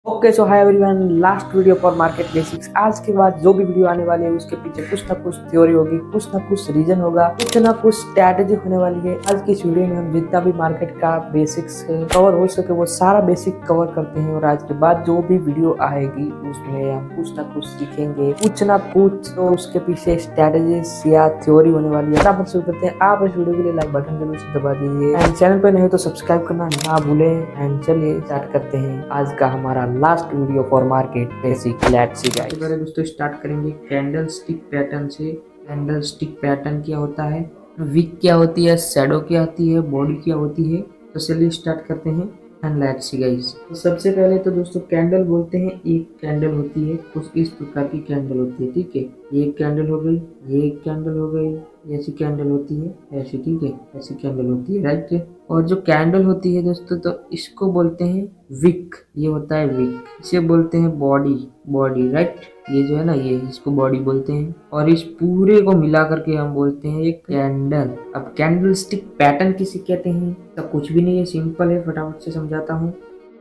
Okay so hi everyone, last video for market basics. आज के बाद जो भी वीडियो आने वाली है उसके पीछे कुछ ना कुछ थ्योरी होगी, कुछ ना कुछ रीजन होगा, कुछ ना कुछ स्ट्रैटेजी होने वाली है। आज की इस वीडियो में हम जितना भी मार्केट का बेसिक्स कवर हो सके वो सारा बेसिक कवर करते हैं। और आज के बाद जो भी वीडियो आएगी उसमें हम कुछ ना कुछ सीखेंगे, कुछ ना कुछ तो उसके पीछे स्ट्रैटेजीज या थ्योरी होने वाली है। फटाफट शुरू करते हैं। आप इस वीडियो के लिए लाइक बटन जरूर से दबा दीजिए एंड चैनल पर नहीं हो तो सब्सक्राइब करना ना भूलें। एंड चलिए स्टार्ट करते हैं आज का हमारा last video for market basic. Let's see guys. पहले दोस्तों स्टार्ट करेंगे कैंडल स्टिक पैटर्न से। कैंडल स्टिक पैटर्न क्या होता है, विक क्या होती है, शैडो क्या होती है, बॉडी क्या होती है। तो चलिए स्टार्ट करते हैं एंड लेट्स सी गाइस। तो सबसे पहले तो दोस्तों कैंडल बोलते हैं, एक कैंडल होती है, कुछ इस प्रकार की कैंडल होती है, ठीक है। ये एक कैंडल हो गई, ये एक कैंडल हो गई, ऐसी कैंडल होती है, ऐसी, ठीक है, ऐसी कैंडल होती है, राइट। और जो कैंडल होती है दोस्तों तो इसको बोलते हैं विक, ये होता है विक। इसे बोलते हैं बॉडी, बॉडी, राइट। ये जो है ना, ये इसको बॉडी बोलते हैं। और इस पूरे को मिला करके हम बोलते हैं एक कैंडल। अब कैंडल स्टिक पैटर्न किसे कहते हैं, तो कुछ भी नहीं है, सिंपल है, फटाफट से समझाता हूँ।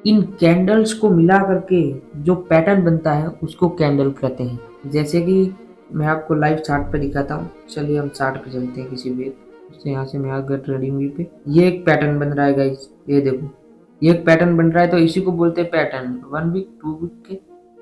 इन कैंडल्स को मिला करके जो पैटर्न बनता है उसको कैंडल कहते हैं। जैसे कि मैं आपको लाइव चार्ट पे दिखाता हूँ। चलिए हम चार्ट पे चलते हैं किसी भी, यहाँ से मैं आ गया ट्रेडिंग व्यू पे। ये एक पैटर्न बन रहा है गाइस, ये देखो, ये एक पैटर्न बन रहा है। तो इसी को बोलते हैं पैटर्न। 1 वीक, 2 वीक के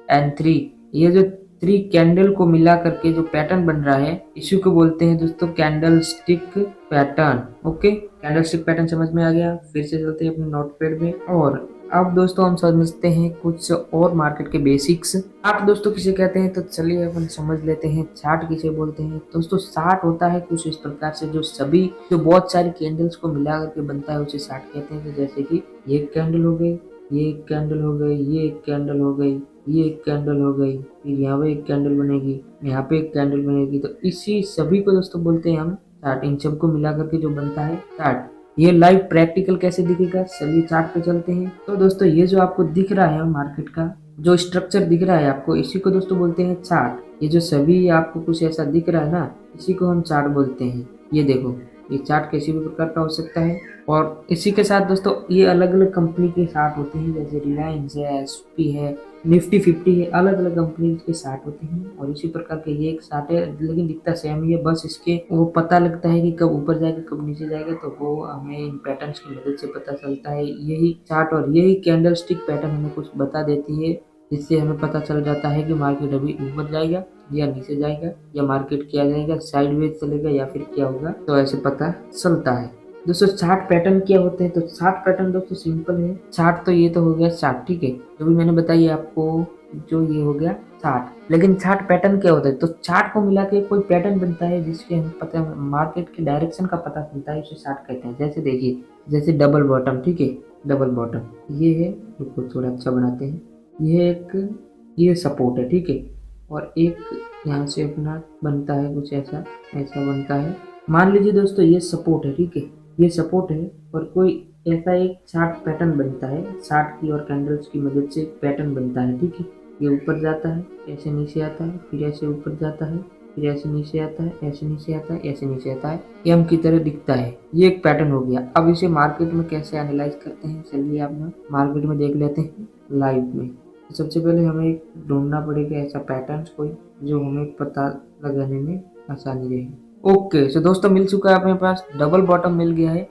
एंड 3। ये जो 3 कैंडल को मिला करके जो पैटर्न बन रहा है इसी को बोलते हैं दोस्तों candle stick pattern. Okay, candle stick pattern समझ में आ गया। फिर से चलते हैं अपने नोटपैड में। और अब दोस्तों हम समझते हैं कुछ और मार्केट के बेसिक्स। चार्ट दोस्तों किसे कहते हैं, तो चलिए अपन समझ लेते हैं चार्ट किसे बोलते हैं। दोस्तों चार्ट होता है कुछ इस प्रकार से, जो बहुत सारी कैंडल्स को मिला करके बनता है उसे चार्ट कहते हैं। तो जैसे कि ये एक कैंडल हो गई, ये एक कैंडल हो गई, ये एक कैंडल हो गई, ये एक कैंडल हो गई, फिर यहाँ पे एक कैंडल बनेगी, यहाँ पे एक कैंडल बनेगी। तो इसी सभी को दोस्तों बोलते हैं हम चार्ट। इन सबको मिला करके जो बनता है चार्ट। ये लाइव प्रैक्टिकल कैसे दिखेगा, चलिए चार्ट पे चलते हैं। तो दोस्तों ये जो आपको दिख रहा है मार्केट का जो स्ट्रक्चर दिख रहा है आपको, इसी को दोस्तों बोलते हैं चार्ट। ये जो सभी आपको कुछ ऐसा दिख रहा है ना, इसी को हम चार्ट बोलते हैं। ये देखो, ये चार्ट किसी भी प्रकार का हो सकता है। और इसी के साथ दोस्तों ये अलग अलग कंपनी के चार्ट होते हैं, जैसे रिलायंस है, एसपी है, निफ्टी 50 है, अलग अलग कंपनी के चार्ट होते हैं। और इसी प्रकार के ये एक चार्ट है, लेकिन दिखता सेम ही है, बस इसके वो पता लगता है कि कब ऊपर जाएगा कब नीचे जाएगा, तो वो हमें इन पैटर्न्स की मदद से पता चलता है। यही चार्ट और यही कैंडल स्टिक पैटर्न हमें कुछ बता देती है, जिससे हमें पता चल जाता है कि मार्केट अभी ऊपर जाएगा या नीचे जाएगा, या मार्केट क्या जाएगा, साइडवेज चलेगा या फिर क्या होगा। तो ऐसे पता चलता है। दोस्तों चार्ट पैटर्न क्या होते हैं, तो चार्ट पैटर्न दोस्तों सिंपल है। चार्ट तो ये तो हो गया चार्ट, ठीक है, जो भी मैंने बताई आपको, जो ये हो गया चार्ट। लेकिन चार्ट पैटर्न क्या होता है, तो चार्ट को मिला के कोई पैटर्न बनता है जिसके हमें पता है, मार्केट के डायरेक्शन का पता चलता है, उसे चार्ट कहते हैं। जैसे देखिए, जैसे डबल बॉटम, ठीक है, डबल बॉटम ये है, रुको थोड़ा अच्छा बनाते हैं। ये सपोर्ट है, ठीक है, और एक यहाँ से अपना बनता है कुछ ऐसा, ऐसा बनता है। मान लीजिए दोस्तों ये सपोर्ट है, ठीक है, ये सपोर्ट है, और कोई ऐसा एक चार्ट पैटर्न बनता है। चार्ट की और कैंडल्स की मदद से एक पैटर्न बनता है, ठीक है। ये ऊपर जाता है, ऐसे नीचे आता है, फिर ऐसे ऊपर जाता है, फिर ऐसे नीचे आता है, ऐसे नीचे आता है, ऐसे नीचे आता है, एम की तरह दिखता है। ये एक पैटर्न हो गया। अब इसे मार्केट में कैसे एनालाइज करते हैं, चलिए आप ना मार्केट में देख लेते हैं लाइव में। तो सबसे पहले हमें एक ढूंढना पड़ेगा ऐसा पैटर्न कोई जो हमें पता लगाने में आसानी रहे। ओके सो दोस्तों मिल चुका है अपने पास, डबल बॉटम मिल गया है,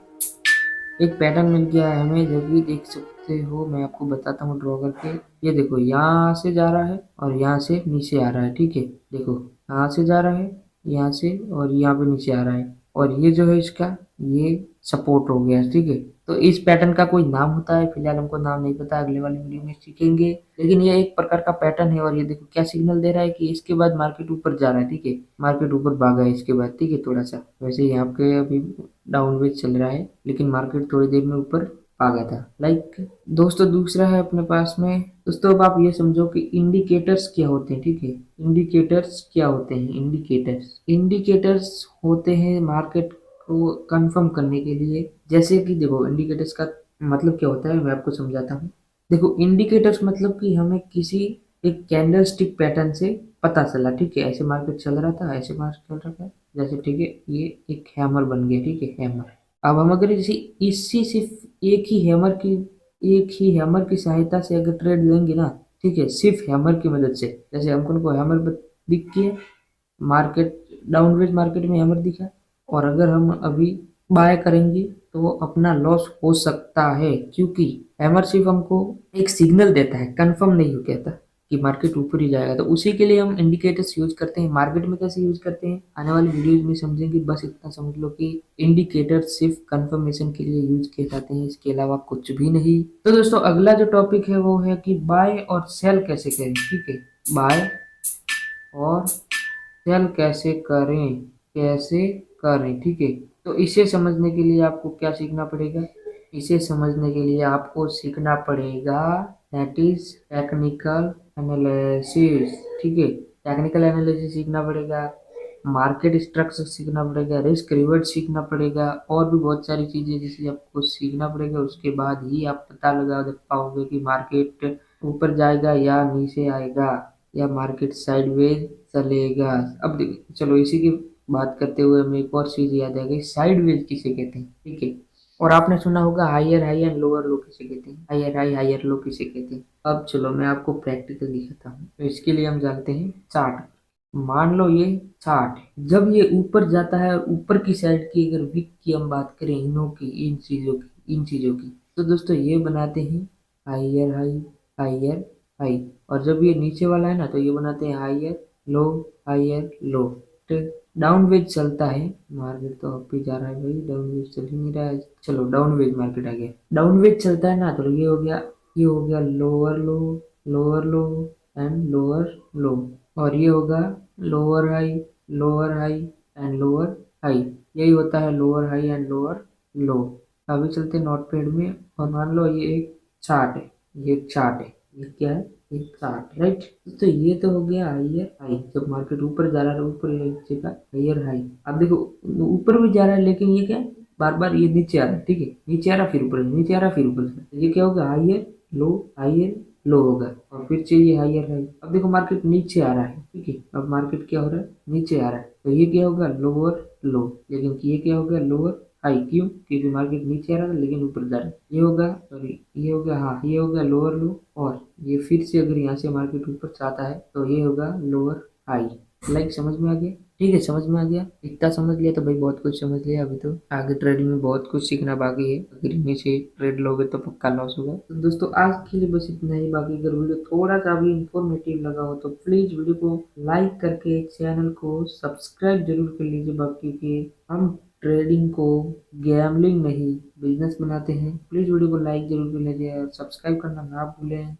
एक पैटर्न मिल गया है हमें, जो कि देख सकते हो, मैं आपको बताता हूँ ड्रॉ करके। ये देखो यहाँ से जा रहा है और यहाँ से नीचे आ रहा है, ठीक है, देखो यहाँ से जा रहा है, यहाँ से, और यहाँ पे नीचे आ रहा है। और ये जो है इसका ये सपोर्ट हो गया, ठीक है। तो इस पैटर्न का कोई नाम होता है, फिलहाल हमको नाम नहीं पता, अगले वाली वीडियो में सीखेंगे। लेकिन ये एक प्रकार का पैटर्न है। और ये देखो क्या सिग्नल दे रहा है कि इसके बाद मार्केट ऊपर जा रहा है, ठीक है, मार्केट ऊपर भागा है इसके बाद, ठीक है। थोड़ा सा वैसे यहाँ पे अभी डाउनवेज चल रहा है, लेकिन मार्केट थोड़ी देर में ऊपर आ गया था, लाइक। दोस्तों दूसरा है अपने पास में। दोस्तों अब आप ये समझो कि इंडिकेटर्स क्या होते हैं, ठीक है। इंडिकेटर्स क्या होते हैं, इंडिकेटर्स होते हैं मार्केट को कंफर्म करने के लिए। जैसे कि देखो इंडिकेटर्स का मतलब क्या होता है, मैं आपको समझाता हूँ। देखो इंडिकेटर्स मतलब कि हमें किसी एक कैंडल स्टिक पैटर्न से पता चला, ठीक है, ऐसे मार्केट चल रहा था, ऐसे मार्केट चल रहा था, जैसे, ठीक है, ये एक हैमर बन गया, ठीक है, हैमर। अब हम अगर इसी इसी सिर्फ एक ही हैमर की एक ही हैमर की सहायता से अगर ट्रेड लेंगे ना, ठीक है, सिर्फ हैमर की मदद से, जैसे हमको को हैमर दिख के मार्केट डाउनवेज मार्केट में हैमर दिखा, और अगर हम अभी बाय करेंगे तो अपना लॉस हो सकता है, क्योंकि हैमर सिर्फ हमको एक सिग्नल देता है, कंफर्म नहीं हो कहता कि मार्केट ऊपर ही जाएगा। तो उसी के लिए हम इंडिकेटर्स यूज करते हैं। मार्केट में कैसे यूज करते हैं आने वाली वीडियोज में समझेंगे। बस इतना समझ लो कि इंडिकेटर सिर्फ कंफर्मेशन के लिए यूज किए जाते हैं, इसके अलावा कुछ भी नहीं। तो दोस्तों अगला जो टॉपिक है वो है कि बाय और सेल कैसे करें। ठीक है, बाय और सेल कैसे करें, ठीक है। तो इसे समझने के लिए आपको क्या सीखना पड़ेगा, इसे समझने के लिए आपको सीखना पड़ेगा दैट इज टेक्निकल एनालिसिस। ठीक है, टेक्निकल एनालिसिस सीखना पड़ेगा, मार्केट स्ट्रक्चर सीखना पड़ेगा, रिस्क रिवर्ट सीखना पड़ेगा, और भी बहुत सारी चीजें जिसे आपको सीखना पड़ेगा। उसके बाद ही आप पता लगा पाओगे कि मार्केट ऊपर जाएगा या नीचे आएगा, या मार्केट साइडवेज चलेगा। अब चलो इसी की बात करते हुए हमें एक और चीज याद आ गई, साइडवेज किसे कहते हैं। ठीक है, और आपने सुना होगा higher high and lower low किसे कहते हैं, हायर हाई हायर लो किसे कहते हैं। अब चलो मैं आपको प्रैक्टिकल दिखाता हूँ। तो इसके लिए हम जानते हैं चार्ट। मान लो ये चार्ट है, जब ये ऊपर जाता है और ऊपर की साइड की अगर विक की हम बात करें, इनों की, इन चीजों की, तो दोस्तों ये बनाते हैं हायर हाई हायर हाई। और जब ये नीचे वाला है ना तो ये बनाते हैं हायर लो। डाउन वेज चलता है, मार्केट तो अप ही जा रहा है भाई, डाउन वेज चल ही नहीं रहा है। चलो डाउन वेज मार्केट आ गया, डाउन वेज चलता है ना, तो ये हो गया लोअर लो एंड लोअर लो। और ये होगा lower high and lower high. यही होता है लोअर हाई एंड लोअर लो। अभी चलते हैं नोट पैड में, और मान लो ये एक चार्ट है, ये एक चार्ट है, ये क्या है, एक चार्ट, राइट। तो ये तो हो गया हायर हाई, जब मार्केट ऊपर जा रहा है ऊपर जगह हायर हाई। अब देखो ऊपर भी जा रहा है, लेकिन ये क्या है, बार बार ये नीचे आ रहा है। ठीक है, नीचे आ रहा फिर ऊपर, नीचे आ रहा फिर ऊपर। ये क्या होगा, हायर लो होगा, और फिर चाहिए हायर हाई। अब देखो मार्केट नीचे आ रहा है, ठीक है, अब मार्केट क्या हो रहा है, नीचे आ रहा है, तो ये क्या होगा, लोअर लो। लेकिन ये क्या होगा, लोअर हाई। क्यों, क्योंकि मार्केट नीचे आ रहा था लेकिन ऊपर जा रहा है। ये होगा, सॉरी ये होगा, हाँ ये होगा लोअर लो। और ये फिर से अगर यहाँ से मार्केट ऊपर चाहता है तो ये होगा लोअर हाई। लाइक समझ में आ गया, ठीक है, समझ में आ गया। इतना समझ लिया तो भाई बहुत कुछ समझ लिया। अभी तो आगे ट्रेडिंग में बहुत कुछ सीखना बाकी है, अगर इनमें से ट्रेड लोगे तो पक्का लॉस होगा। तो दोस्तों आज के लिए बस इतना ही। बाकी अगर वीडियो थोड़ा सा भी इंफॉर्मेटिव लगा हो तो प्लीज वीडियो को लाइक करके चैनल को सब्सक्राइब जरूर कर लीजिए। बाकी के हम ट्रेडिंग को गैम्बलिंग नहीं बिजनेस बनाते हैं। प्लीज वीडियो को लाइक जरूर कर लीजिए और सब्सक्राइब करना ना भूलें।